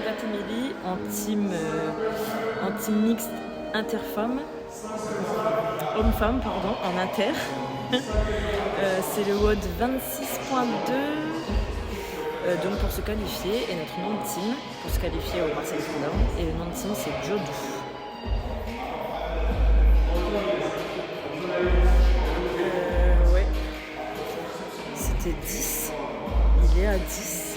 Agathe Émilie en team mixte interfemme, homme-femme, pardon, en inter. C'est le WOD 26.2 donc pour se qualifier, et notre nom de team pour se qualifier au Marseille Down, et le nom de team c'est Jodou. Ouais, c'était 10, il est à 10.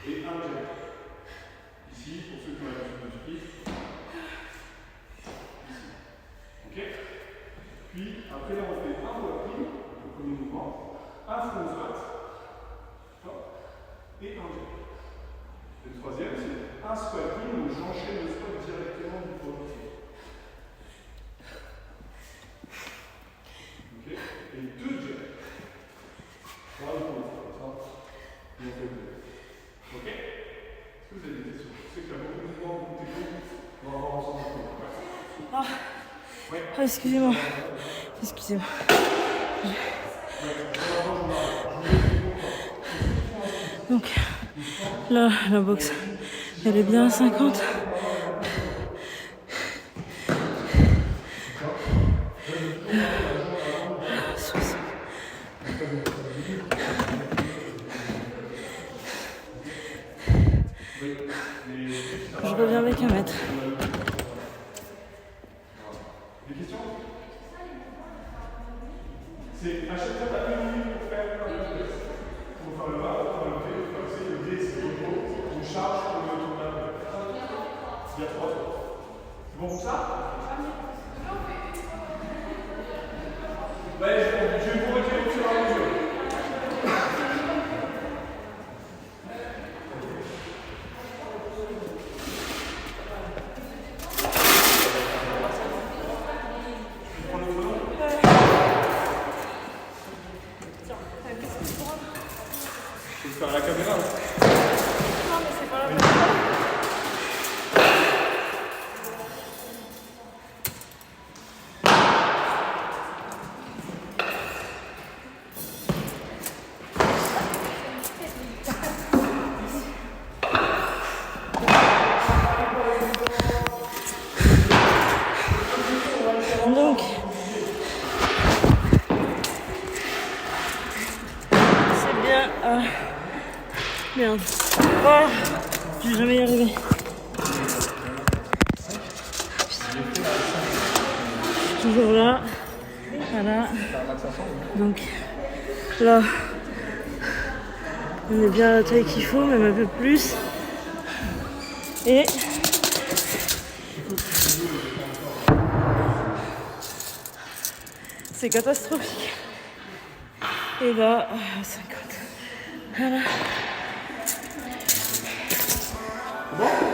Et un jet. Ici, pour ceux qui ont l'habitude de ski, j'enchaîne le squat directement du poids. Ok. Et 2 directs. Voilà le poids, comme ça. Et on fait 2. Ok. Est-ce que vous avez des questions? Je sais qu'il y a beaucoup de mouvements, beaucoup de techniques. On va voir ensemble un peu. Ah, ah excusez-moi. Excusez-moi. Donc là, la boxe, elle est bien à 50. Je reviens avec 1 mètre. Des questions? C'est à chaque fois tu as 1 minute pour faire le press. Pour faire le bas, pour faire le pied, pour faire le pied, c'est le dos, une charge pour le tournage. Il y a 3 autres. C'est bon pour ça? Ouais, je vais vous retirer au fur et à mesure. Je vais faire la caméra. Non, mais c'est pas la peine. Donc, c'est bien. Merde. Oh, je vais jamais y arriver. Toujours là. Voilà. Donc, là, on est bien à la taille qu'il faut, même un peu plus. Et c'est catastrophique. Et là, 50. Voilà. Bon.